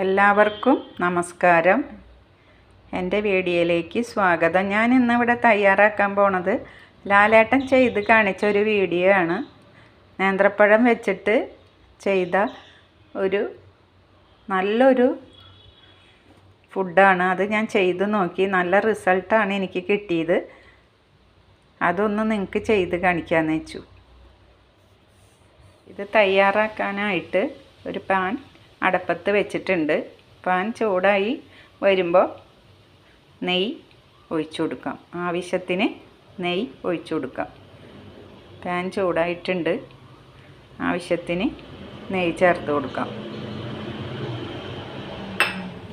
എല്ലാവർക്കും നമസ്കാരം. എൻ്റെ വീഡിയോയിലേക്ക് സ്വാഗതം. ഞാൻ ഇന്നിവിടെ തയ്യാറാക്കാൻ പോണത് ലാലേട്ടൻ ചെയ്ത് കാണിച്ച ഒരു വീഡിയോ ആണ്. നേന്ത്രപ്പഴം വെച്ചിട്ട് ചെയ്ത ഒരു നല്ലൊരു ഫുഡാണ്. അത് ഞാൻ ചെയ്ത് നോക്കി, നല്ല റിസൾട്ടാണ് എനിക്ക് കിട്ടിയത്. അതൊന്ന് നിങ്ങൾക്ക് ചെയ്ത് കാണിക്കാമെന്ന് വെച്ചു. ഇത് തയ്യാറാക്കാനായിട്ട് ഒരു പാൻ അടപ്പത്ത് വെച്ചിട്ടുണ്ട്. പാൻ ചൂടായി വരുമ്പോൾ നെയ്യ് ഒഴിച്ചു കൊടുക്കാം. ആവശ്യത്തിന് നെയ്യ് ഒഴിച്ചു കൊടുക്കാം. പാൻ ചൂടായിട്ടുണ്ട്. ആവശ്യത്തിന് നെയ്യ് ചേർത്ത് കൊടുക്കാം.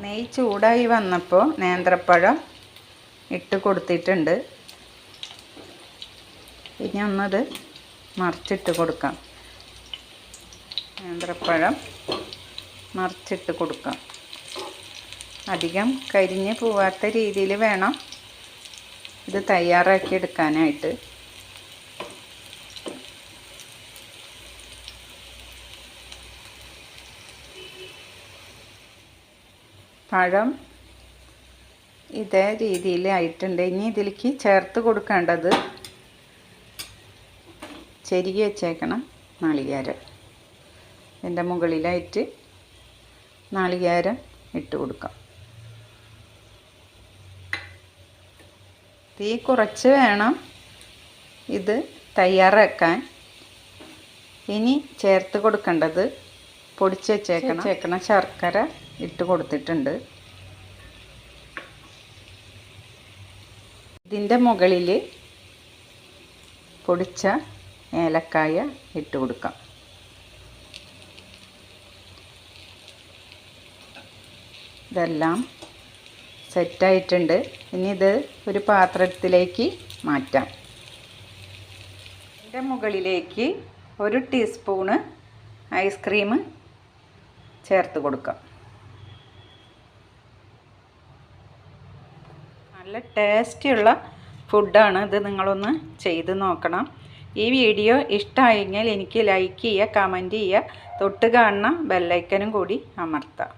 നെയ്യ് ചൂടായി വന്നപ്പോൾ നേന്ത്രപ്പഴം ഇട്ട് കൊടുത്തിട്ടുണ്ട്. ഇനി ഒന്നത് മറിച്ചിട്ട് കൊടുക്കാം. നേന്ത്രപ്പഴം മറിച്ചിട്ട് കൊടുക്കാം. അധികം കരിഞ്ഞ് പോവാത്ത രീതിയിൽ വേണം ഇത് തയ്യാറാക്കി എടുക്കാനായിട്ട്. പഴം ഇതേ രീതിയിൽ ആയിട്ടുണ്ട്. ഇനി ഇതിലേക്ക് ചേർത്ത് കൊടുക്കേണ്ടത് ചെരുകി വെച്ചേക്കണം നാളികേരം. ഇതിൻ്റെ മുകളിലായിട്ട് നാളികേരം ഇട്ട് കൊടുക്കാം. തീ കുറച്ച് വേണം ഇത് തയ്യാറാക്കാൻ. ഇനി ചേർത്ത് കൊടുക്കേണ്ടത് പൊടിച്ച് വെച്ചേക്കണ ശർക്കര ഇട്ട് കൊടുത്തിട്ടുണ്ട്. ഇതിൻ്റെ മുകളിൽ പൊടിച്ച ഏലക്കായ ഇട്ട് കൊടുക്കാം. ഇതെല്ലാം സെറ്റായിട്ടുണ്ട്. ഇനി ഇത് ഒരു പാത്രത്തിലേക്ക് മാറ്റാം. ഇതിൻ്റെ മുകളിലേക്ക് 1 ടീസ്പൂണ് ഐസ്ക്രീം ചേർത്ത് കൊടുക്കാം. നല്ല ടേസ്റ്റിയുള്ള ഫുഡാണ്. ഇത് നിങ്ങളൊന്ന് ചെയ്ത് നോക്കണം. ഈ വീഡിയോ ഇഷ്ടമായെങ്കിൽ എനിക്ക് ലൈക്ക് ചെയ്യുക, കമൻറ്റ് ചെയ്യുക, തൊട്ട് കാണുന്ന ബെല്ലൈക്കനും കൂടി അമർത്താം.